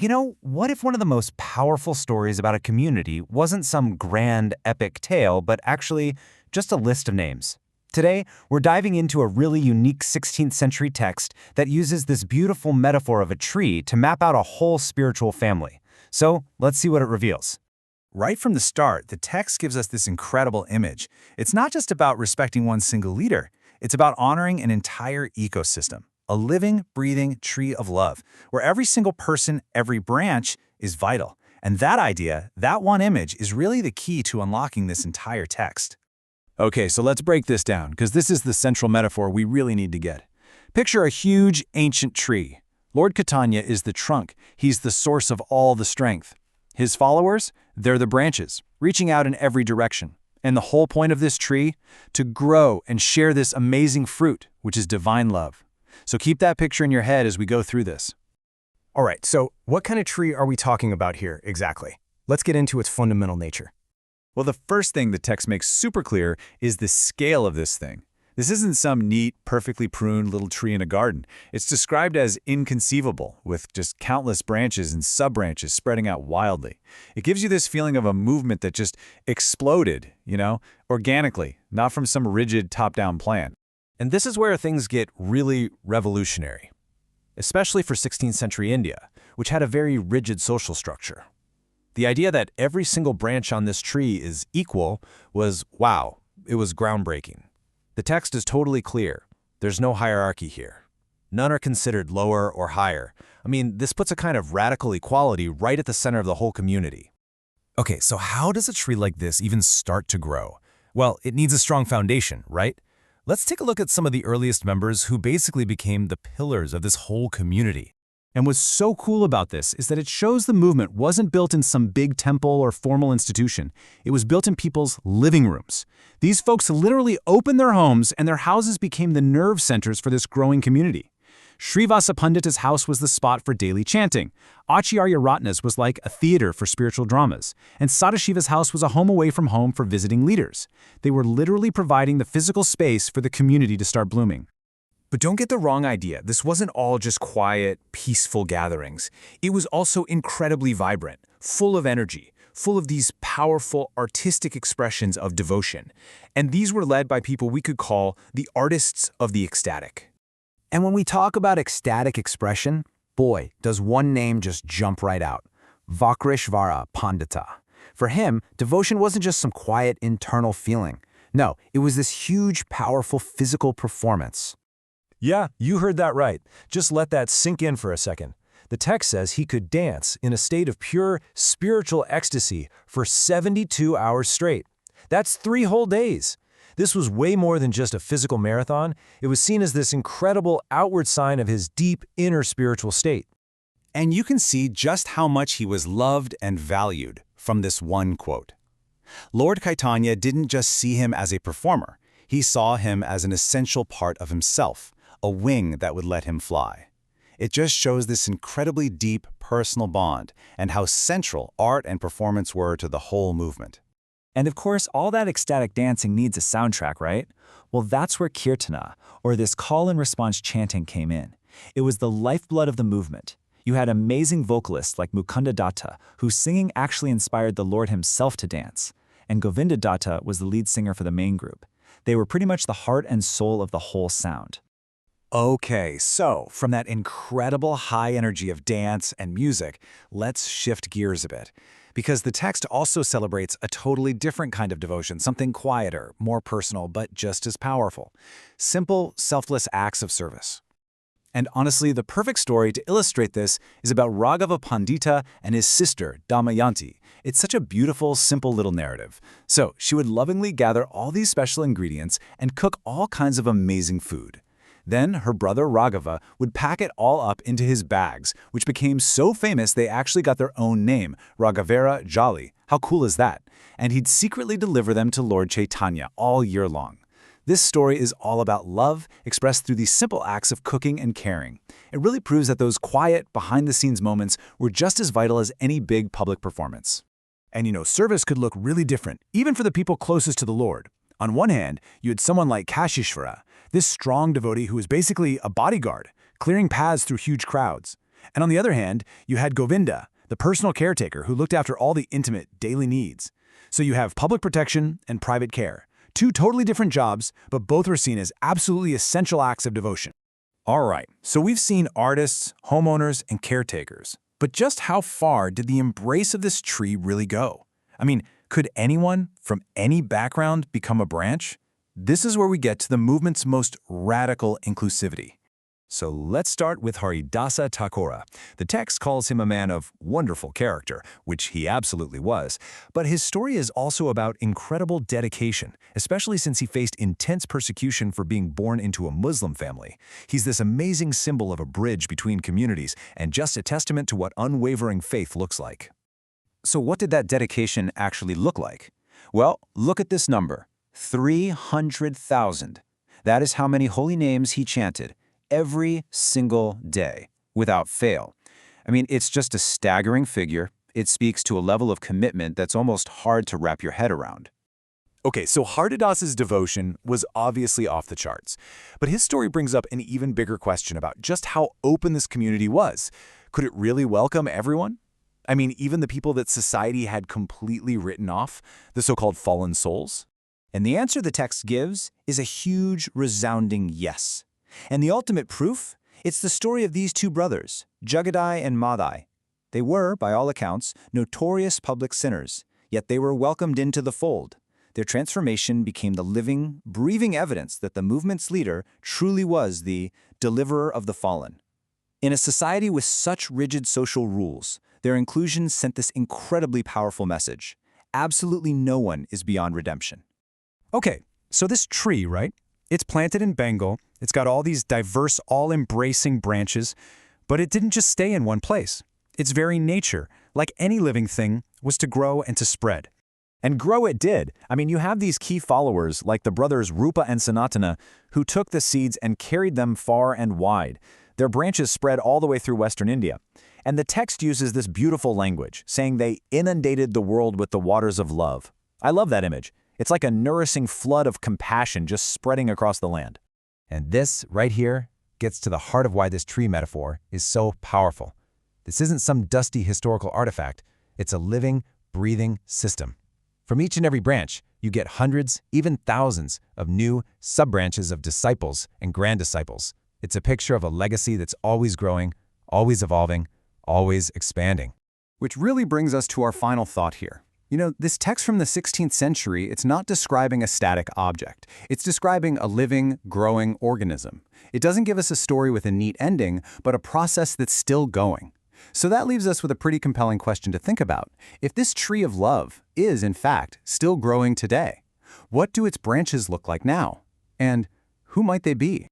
What if one of the most powerful stories about a community wasn't some grand, epic tale, but actually just a list of names? Today, we're diving into a really unique 16th century text that uses this beautiful metaphor of a tree to map out a whole spiritual family. So, let's see what it reveals. Right from the start, the text gives us this incredible image. It's not just about respecting one single leader. It's about honoring an entire ecosystem, a living, breathing tree of love, where every single person, every branch is vital. And that idea, that one image, is really the key to unlocking this entire text. Okay, so let's break this down, because this is the central metaphor we really need to get. Picture a huge, ancient tree. Lord Caitanya is the trunk. He's the source of all the strength. His followers, they're the branches, reaching out in every direction. And the whole point of this tree? To grow and share this amazing fruit, which is divine love. So keep that picture in your head as we go through this. All right, so what kind of tree are we talking about here exactly? Let's get into its fundamental nature. Well, the first thing the text makes super clear is the scale of this thing. This isn't some neat, perfectly pruned little tree in a garden. It's described as inconceivable, with just countless branches and sub-branches spreading out wildly. It gives you this feeling of a movement that just exploded, organically, not from some rigid top-down plan. And this is where things get really revolutionary, especially for 16th century India, which had a very rigid social structure. The idea that every single branch on this tree is equal was, wow, it was groundbreaking. The text is totally clear. There's no hierarchy here. None are considered lower or higher. This puts a kind of radical equality right at the center of the whole community. Okay, so how does a tree like this even start to grow? Well, it needs a strong foundation, right? Let's take a look at some of the earliest members who basically became the pillars of this whole community. And what's so cool about this is that it shows the movement wasn't built in some big temple or formal institution. It was built in people's living rooms. These folks literally opened their homes, and their houses became the nerve centers for this growing community. Srivasa Pandita's house was the spot for daily chanting. Acharya Ratna's was like a theater for spiritual dramas. And Sadashiva's house was a home away from home for visiting leaders. They were literally providing the physical space for the community to start blooming. But don't get the wrong idea. This wasn't all just quiet, peaceful gatherings. It was also incredibly vibrant, full of energy, full of these powerful artistic expressions of devotion. And these were led by people we could call the artists of the ecstatic. And when we talk about ecstatic expression, boy, does one name just jump right out. Vakreshvara Pandita. For him, devotion wasn't just some quiet internal feeling. No, it was this huge, powerful physical performance. Yeah, you heard that right. Just let that sink in for a second. The text says he could dance in a state of pure spiritual ecstasy for 72 hours straight. That's 3 whole days. This was way more than just a physical marathon. It was seen as this incredible outward sign of his deep inner spiritual state. And you can see just how much he was loved and valued from this one quote. Lord Caitanya didn't just see him as a performer. He saw him as an essential part of himself, a wing that would let him fly. It just shows this incredibly deep personal bond and how central art and performance were to the whole movement. And of course, all that ecstatic dancing needs a soundtrack, right? Well, that's where kirtana, or this call-and-response chanting, came in. It was the lifeblood of the movement. You had amazing vocalists like Mukunda Datta, whose singing actually inspired the Lord himself to dance. And Govinda Datta was the lead singer for the main group. They were pretty much the heart and soul of the whole sound. Okay, so from that incredible high energy of dance and music, let's shift gears a bit. Because the text also celebrates a totally different kind of devotion, something quieter, more personal, but just as powerful. Simple, selfless acts of service. And honestly, the perfect story to illustrate this is about Raghava Pandita and his sister, Damayanti. It's such a beautiful, simple little narrative. So she would lovingly gather all these special ingredients and cook all kinds of amazing food. Then her brother Raghava would pack it all up into his bags, which became so famous they actually got their own name, Raghavera Jali. How cool is that? And he'd secretly deliver them to Lord Caitanya all year long. This story is all about love expressed through these simple acts of cooking and caring. It really proves that those quiet, behind-the-scenes moments were just as vital as any big public performance. And service could look really different, even for the people closest to the Lord. On one hand, you had someone like Kashishvara, this strong devotee who was basically a bodyguard, clearing paths through huge crowds. And on the other hand, you had Govinda, the personal caretaker who looked after all the intimate daily needs. So you have public protection and private care. Two totally different jobs, but both were seen as absolutely essential acts of devotion. All right, so we've seen artists, homeowners, and caretakers. But just how far did the embrace of this tree really go? I mean, could anyone from any background become a branch? This is where we get to the movement's most radical inclusivity. So let's start with Haridasa Thakura. The text calls him a man of wonderful character, which he absolutely was, but his story is also about incredible dedication, especially since he faced intense persecution for being born into a Muslim family. He's this amazing symbol of a bridge between communities and just a testament to what unwavering faith looks like. So what did that dedication actually look like? Well, look at this number, 300,000. That is how many holy names he chanted every single day, without fail. I mean, it's just a staggering figure. It speaks to a level of commitment that's almost hard to wrap your head around. Okay, so Haridasa's devotion was obviously off the charts, but his story brings up an even bigger question about just how open this community was. Could it really welcome everyone? I mean, even the people that society had completely written off, the so-called fallen souls? And the answer the text gives is a huge, resounding yes. And the ultimate proof? It's the story of these two brothers, Jagadai and Madai. They were, by all accounts, notorious public sinners, yet they were welcomed into the fold. Their transformation became the living, breathing evidence that the movement's leader truly was the deliverer of the fallen. In a society with such rigid social rules, their inclusion sent this incredibly powerful message. Absolutely no one is beyond redemption. Okay, so this tree, right? It's planted in Bengal. It's got all these diverse, all-embracing branches, but it didn't just stay in one place. Its very nature, like any living thing, was to grow and to spread. And grow it did. I mean, you have these key followers, like the brothers Rupa and Sanatana, who took the seeds and carried them far and wide. Their branches spread all the way through Western India. And the text uses this beautiful language, saying they inundated the world with the waters of love. I love that image. It's like a nourishing flood of compassion just spreading across the land. And this, right here, gets to the heart of why this tree metaphor is so powerful. This isn't some dusty historical artifact. It's a living, breathing system. From each and every branch, you get hundreds, even thousands, of new sub-branches of disciples and grand disciples. It's a picture of a legacy that's always growing, always evolving, always expanding. Which really brings us to our final thought here. You know, this text from the 16th century, it's not describing a static object. It's describing a living, growing organism. It doesn't give us a story with a neat ending, but a process that's still going. So that leaves us with a pretty compelling question to think about. If this tree of love is, in fact, still growing today, what do its branches look like now? And who might they be?